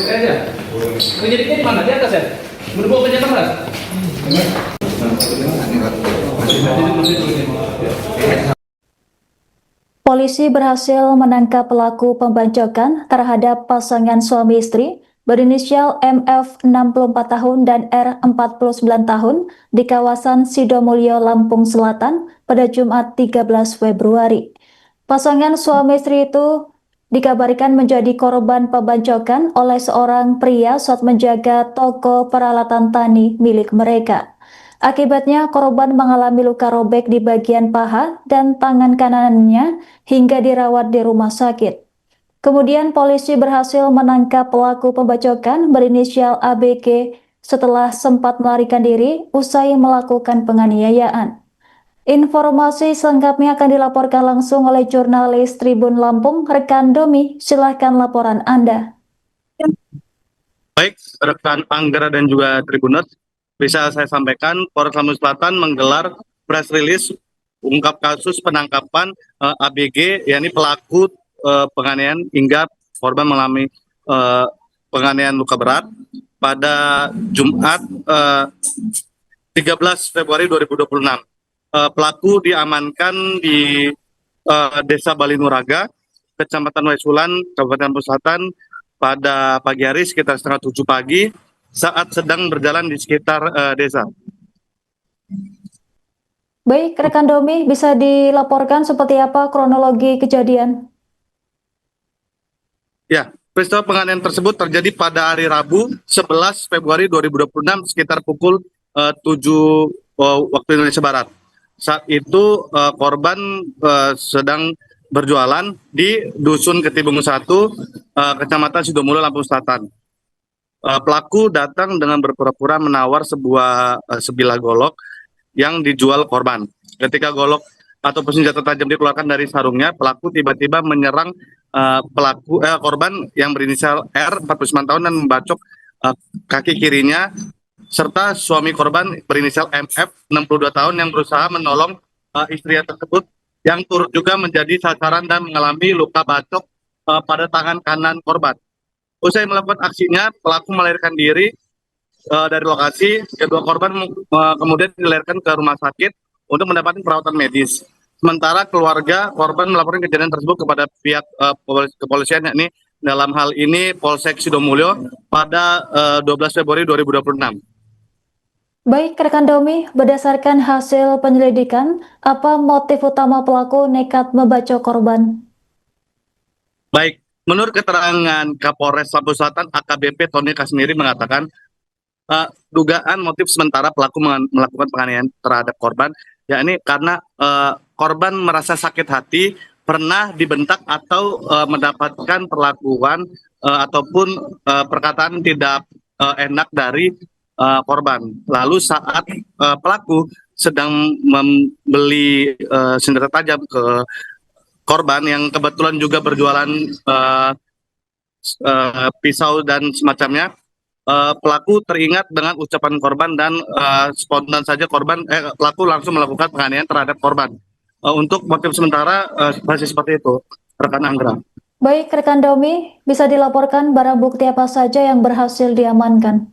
aja. Penyidiknya di mana? Di atas ya? Menunggu penjelasan mas? Polisi berhasil menangkap pelaku pembacokan terhadap pasangan suami istri berinisial MF 64 tahun dan R 49 tahun di kawasan Sidomulyo, Lampung Selatan pada Jumat 13 Februari. Pasangan suami istri itu dikabarkan menjadi korban pembacokan oleh seorang pria saat menjaga toko peralatan tani milik mereka. Akibatnya korban mengalami luka robek di bagian paha dan tangan kanannya hingga dirawat di rumah sakit. Kemudian polisi berhasil menangkap pelaku pembacokan berinisial ABG setelah sempat melarikan diri usai melakukan penganiayaan. Informasi selengkapnya akan dilaporkan langsung oleh jurnalis Tribun Lampung, rekan Domi. Silahkan laporan Anda. Baik, rekan Anggara dan juga Tribuners, bisa saya sampaikan Polres Lampung Selatan menggelar press release ungkap kasus penangkapan ABG, yakni pelaku penganiayaan hingga korban mengalami penganiayaan luka berat pada Jumat 13 Februari 2026. Pelaku diamankan di Desa Balinuraga, Kecamatan Waisulan, Kabupaten Lampung Selatan pada pagi hari sekitar setengah 7 pagi saat sedang berjalan di sekitar desa. Baik, rekan Domi, bisa dilaporkan seperti apa kronologi kejadian? Ya, peristiwa penganiayaan tersebut terjadi pada hari Rabu 11 Februari 2026 sekitar pukul 7 waktu Indonesia Barat. Saat itu korban sedang berjualan di Dusun Ketibung 1, Kecamatan Sidomulyo, Lampung Selatan. Pelaku datang dengan berpura-pura menawar sebilah golok yang dijual korban. Ketika golok atau senjata tajam dikeluarkan dari sarungnya, pelaku tiba-tiba menyerang korban yang berinisial R 49 tahun dan membacok kaki kirinya, serta suami korban berinisial MF 62 tahun yang berusaha menolong istrinya tersebut yang turut juga menjadi sasaran dan mengalami luka bacok pada tangan kanan korban. Usai melakukan aksinya, pelaku melarikan diri dari lokasi. Kedua korban kemudian dilarikan ke rumah sakit untuk mendapatkan perawatan medis. Sementara keluarga korban melaporkan kejadian tersebut kepada pihak kepolisian, yakni dalam hal ini Polsek Sidomulyo pada 12 Februari 2026. Baik, rekan Domi, berdasarkan hasil penyelidikan, apa motif utama pelaku nekat membacok korban? Baik, menurut keterangan Kapolres Lampung Selatan AKBP Tony Kasmiri mengatakan dugaan motif sementara pelaku melakukan penganiayaan terhadap korban, yakni karena korban merasa sakit hati, pernah dibentak atau mendapatkan perlakuan ataupun perkataan tidak enak dari korban. Lalu saat pelaku sedang membeli senjata tajam ke korban yang kebetulan juga berjualan pisau dan semacamnya, pelaku teringat dengan ucapan korban dan spontan saja pelaku langsung melakukan penganiayaan terhadap korban. Untuk motif sementara masih seperti itu, rekan Anggra. Baik, rekan Domi, bisa dilaporkan barang bukti apa saja yang berhasil diamankan?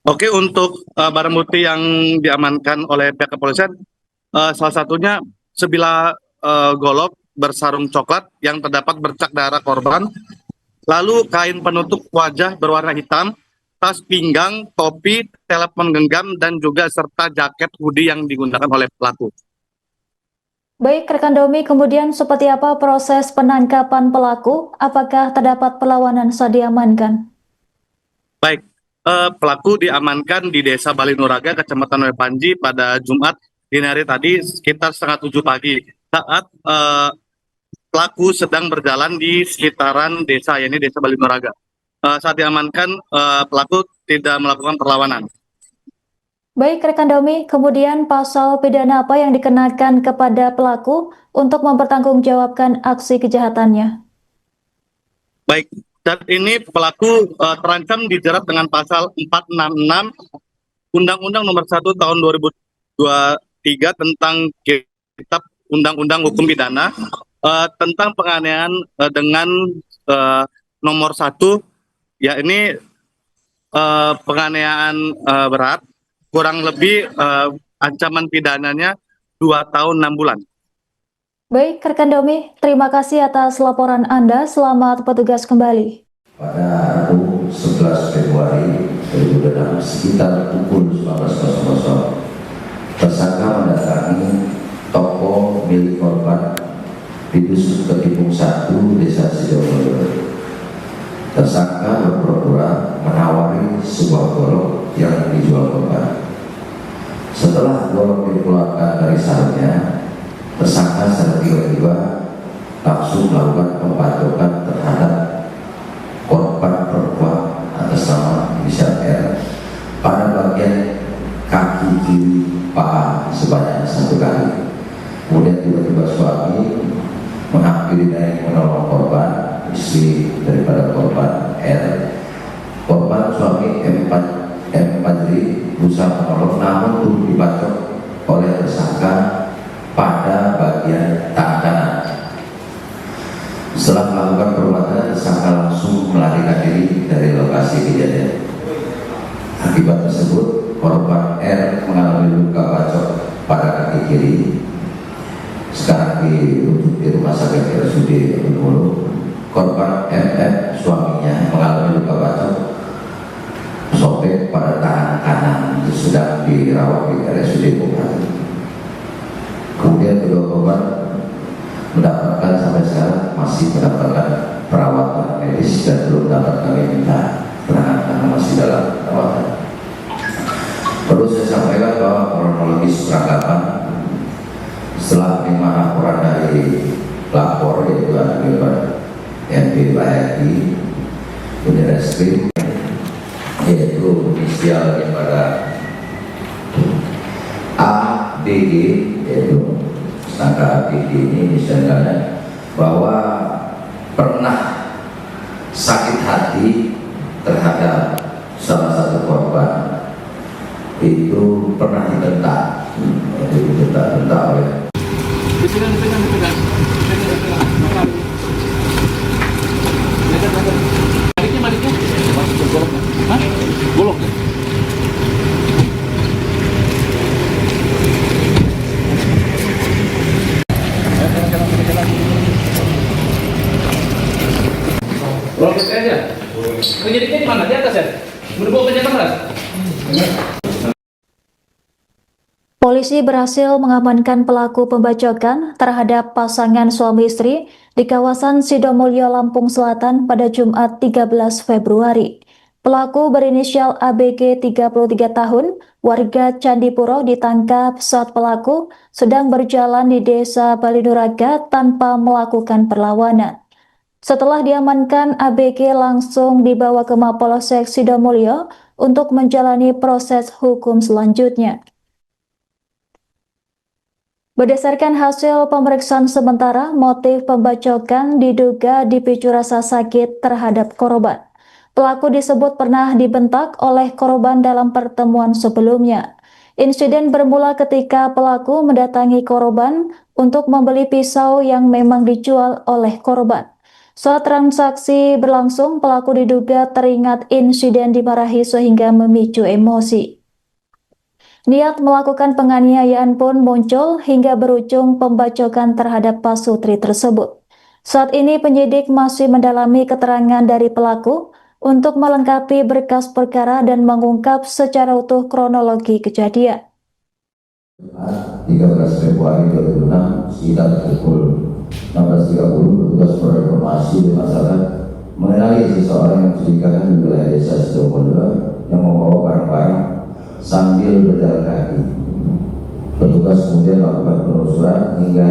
Oke, untuk barang bukti yang diamankan oleh pihak kepolisian, salah satunya sebilah golok bersarung coklat yang terdapat bercak darah korban, lalu kain penutup wajah berwarna hitam, tas pinggang, topi, telepon genggam, dan juga serta jaket hoodie yang digunakan oleh pelaku. Baik, rekan Domi, kemudian seperti apa proses penangkapan pelaku? Apakah terdapat perlawanan saat diamankan? Baik, pelaku diamankan di Desa Balinuraga, Kecamatan Wepanji pada Jumat dini hari tadi sekitar setengah 7 pagi saat pelaku sedang berjalan di sekitaran desa, yakni Desa Balinuraga. Saat diamankan, pelaku tidak melakukan perlawanan. Baik, rekan Domi, kemudian pasal pidana apa yang dikenakan kepada pelaku untuk mempertanggungjawabkan aksi kejahatannya? Baik, saat ini pelaku terancam dijerat dengan pasal 466 Undang-Undang Nomor 1 Tahun 2023 tentang Kitab Undang-Undang Hukum Pidana tentang penganiayaan dengan nomor 1, ya ini penganiayaan berat, kurang lebih ancaman pidananya 2 tahun 6 bulan. Baik, rekan Domi, terima kasih atas laporan Anda. Selamat bertugas kembali. Pada Rabu 11 Februari 2006 sekitar pukul 19.00, tersangka mendatangi toko milik korban di Dusun Ketipung 1, Desa Sidomulyo. Tersangka berpura-pura menawari sebuah golok yang dijual korban. Setelah golok dikeluarkan dari sarungnya, tersangka secara tiba-tiba langsung melakukan pembacokan terhadap korban perempuan atas nama inisial R pada bagian kaki kiri paha sebanyak 1 kali. Kemudian tiba-tiba suami menghampiri dan menolong korban, istri daripada korban R. Korban suami M. Fajri berusaha menolong, namun turut dibacok oleh tersangka pada bagian tangan kanan. Setelah melakukan perbuatan, tersangka langsung melarikan diri dari lokasi kejadian. Akibat tersebut, korban R mengalami luka bacok pada kaki kiri. Sekarang dirujuk di rumah sakit RSUD Bengkulu. Korban MF suaminya mengalami luka bacok sobek pada tangan kanan, sedang dirawat di RSUD Bengkulu. Kemudian kedua korban mendapatkan sampai sekarang masih mendapatkan perawatan medis dan belum dapat kami minta keterangan karena masih dalam perawatan. Perlu saya sampaikan bahwa kronologis penangkapan setelah 5 laporan dari pelapor, yaitu adalah MP Bayaki, Unireskrim, yaitu inisial daripada ABG, yaitu tersangka ABG ini inisialnya, bahwa pernah sakit hati terhadap salah satu korban, itu pernah ditentang, yaitu ditentang oleh Golok ya? Golok aja. Penyidiknya di mana? Di atas ya? Menunggu kerja keras? Polisi berhasil mengamankan pelaku pembacokan terhadap pasangan suami istri di kawasan Sidomulyo, Lampung Selatan pada Jumat 13 Februari. Pelaku berinisial ABG 33 tahun, warga Candipuro, ditangkap saat pelaku sedang berjalan di Desa Baliduraga tanpa melakukan perlawanan. Setelah diamankan, ABG langsung dibawa ke Mapolsek Sidomulyo untuk menjalani proses hukum selanjutnya. Berdasarkan hasil pemeriksaan sementara, motif pembacokan diduga dipicu rasa sakit terhadap korban. Pelaku disebut pernah dibentak oleh korban dalam pertemuan sebelumnya. Insiden bermula ketika pelaku mendatangi korban untuk membeli pisau yang memang dijual oleh korban. Saat transaksi berlangsung, pelaku diduga teringat insiden dimarahi sehingga memicu emosi. Niat melakukan penganiayaan pun muncul hingga berujung pembacokan terhadap pasutri tersebut. Saat ini penyidik masih mendalami keterangan dari pelaku untuk melengkapi berkas perkara dan mengungkap secara utuh kronologi kejadian. 13 Februari 2006 sekitar pukul 16.30, petugas berinformasi di masyarakat mengenai seseorang yang mencurigakan di wilayah Desa Sidomulyo yang membawa barang-barang sambil berjalan kaki. Petugas kemudian melakukan penelusuran hingga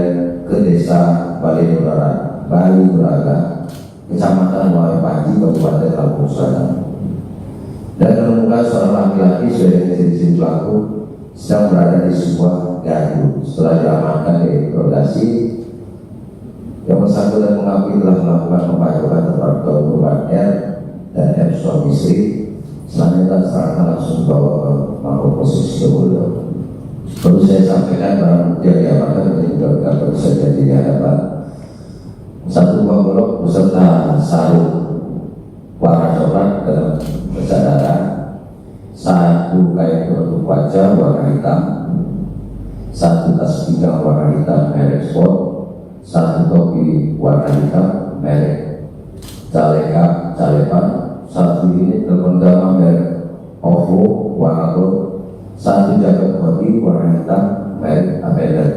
ke Desa Baliduraga, Kecamatan Wae Panji, Kabupaten Lampung Selatan, dan menemukan seorang laki-laki sesuai dengan ciri-ciri pelaku sedang berada di sebuah gardu. Setelah diamankan di interogasi, yang bersangkutan mengakui telah melakukan pembacokan terhadap korban R dan M suami istri. Selanjutnya tersangka langsung dibawa ke Mapolsek Sidomulyo. Perlu saya sampaikan barang bukti yang diamankan ini juga baru saja di hadapan 1 buah golok beserta sarung warna coklat dalam kesadaran, satu kain penutup wajah warna hitam, satu tas pinggang warna hitam merek Sport, satu topi warna hitam merek Calepan, satu unit telepon genggam merek OVO warna gold, satu jaket bodi warna hitam merek Avenger.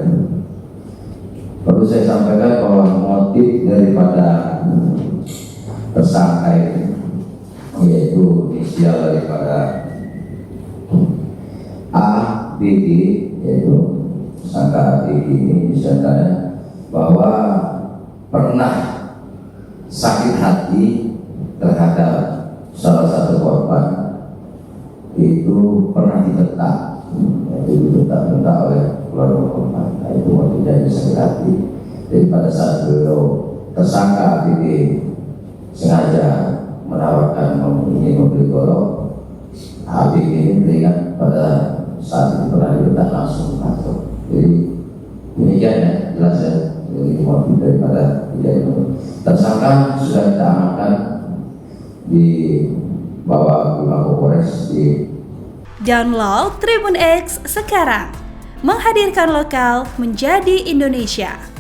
Perlu saya sampaikan bahwa motif daripada tersangka ini, yaitu inisial daripada ABG, yaitu tersangka ABG ini misalnya bahwa pernah sakit hati terhadap salah satu korban, itu pernah ditetap, yaitu ditetap oleh keluarga korban. Nah, itu motifnya sakit hati. Jadi pada saat beliau tersangka ABG sengaja menawarkan ingin membeli golok, ABG ini teringat pada saat itu pernah ditetap langsung masuk. Jadi demikian ya, jelas ya. Jadi motif daripada kejadian itu. Tersangka sudah kita amankan di bawah Mako Polres di. Download Tribun X sekarang, menghadirkan lokal menjadi Indonesia.